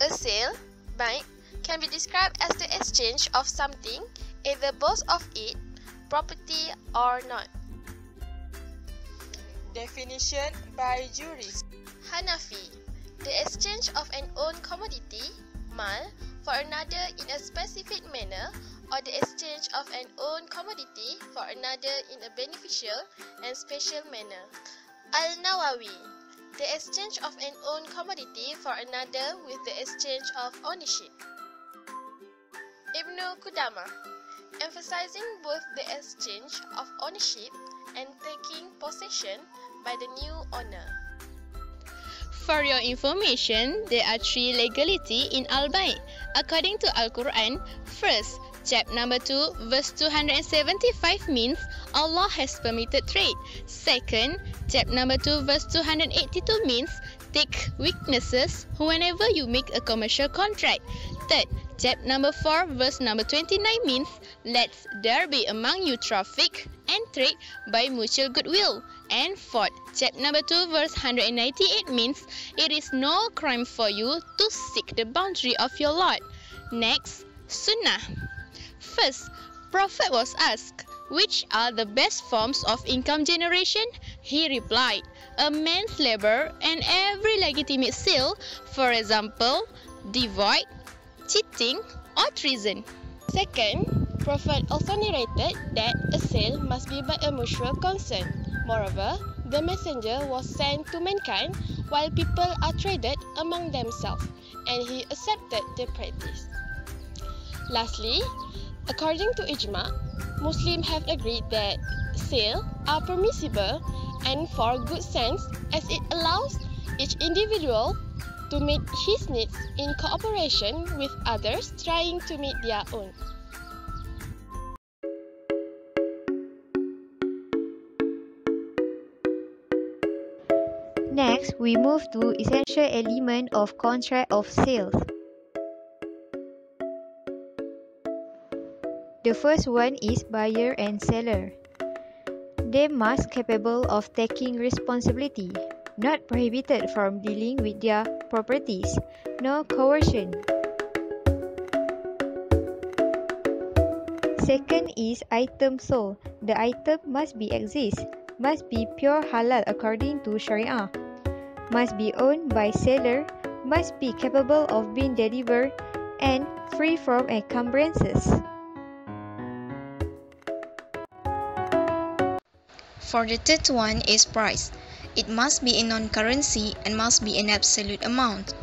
A sale, buy, can be described as the exchange of something, either both of it, property or not. Definition by jurist. Hanafi, the exchange of an own commodity, mal, for another in a specific manner, or the exchange of an own commodity for another in a beneficial and special manner. Al-Nawawi, the exchange of an own commodity for another with the exchange of ownership. Ibn Qudamah, emphasizing both the exchange of ownership and taking possession by the new owner. For your information, there are 3 legality in Al-Bay. According to Al-Quran, first, chapter number 2, verse 275 means Allah has permitted trade. Second, chapter number 2, verse 282 means take witnesses whenever you make a commercial contract. Third, chapter number 4, verse number 29 means let there be among you traffic and trade by mutual goodwill. And fourth, chapter number 2, verse 198 means it is no crime for you to seek the boundary of your Lord. Next, Sunnah. First, Prophet was asked, which are the best forms of income generation? He replied, a man's labor and every legitimate sale, for example, divorce, cheating, or treason. Second, Prophet also narrated that a sale must be by a mutual consent. Moreover, the messenger was sent to mankind while people are traded among themselves, and he accepted the practice. Lastly, according to Ijma, Muslims have agreed that sales are permissible and for good sense as it allows each individual to meet his needs in cooperation with others trying to meet their own. Next, we move to essential element of contract of sales. The first one is buyer and seller. They must capable of taking responsibility, not prohibited from dealing with their properties, no coercion. Second is item sold. The item must be exist, must be pure halal according to Sharia, must be owned by seller, must be capable of being delivered, and free from encumbrances. For the third one is price. It must be in non-currency and must be an absolute amount.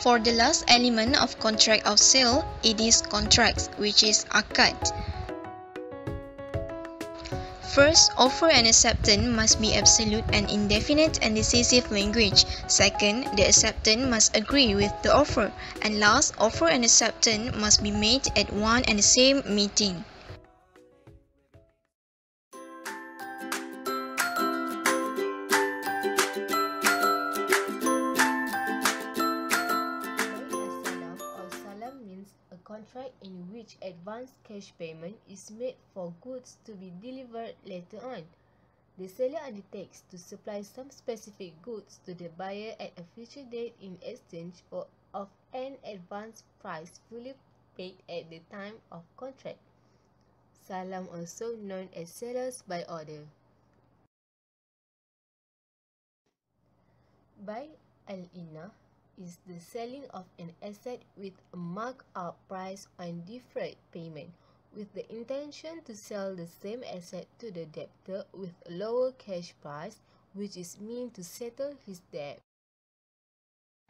For the last element of contract of sale, it is contracts, which is akad. First, offer and acceptance must be absolute and indefinite and decisive language. Second, the acceptant must agree with the offer. And last, offer and acceptance must be made at one and the same meeting. Contract in which advance cash payment is made for goods to be delivered later on. The seller undertakes to supply some specific goods to the buyer at a future date in exchange of an advance price fully paid at the time of contract. Salam, also known as sellers by order. By al-ina is the selling of an asset with a marked-up price on deferred payment, with the intention to sell the same asset to the debtor with a lower cash price, which is meant to settle his debt.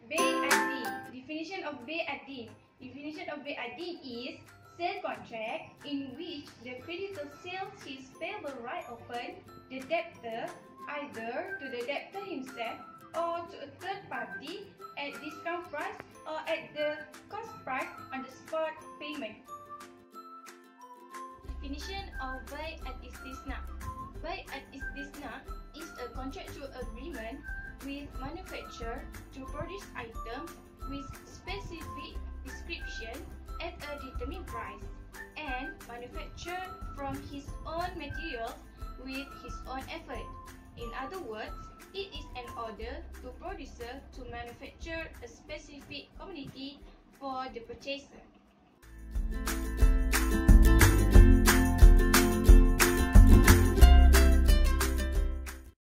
Bay-ad-din. Definition of Bay-ad-din. Definition of Bay-ad-din is sale contract in which the creditor sells his payable right upon the debtor either to the debtor himself or to a third party at discount price or at the cost price on the spot payment. Definition of Bay-ad-istisna. Bay-ad-istisna is a contractual agreement with manufacturer to produce items with specific description at a determined price and manufacture from his own materials with his own effort. In other words, It is an order to producer to manufacture a specific commodity for the purchaser.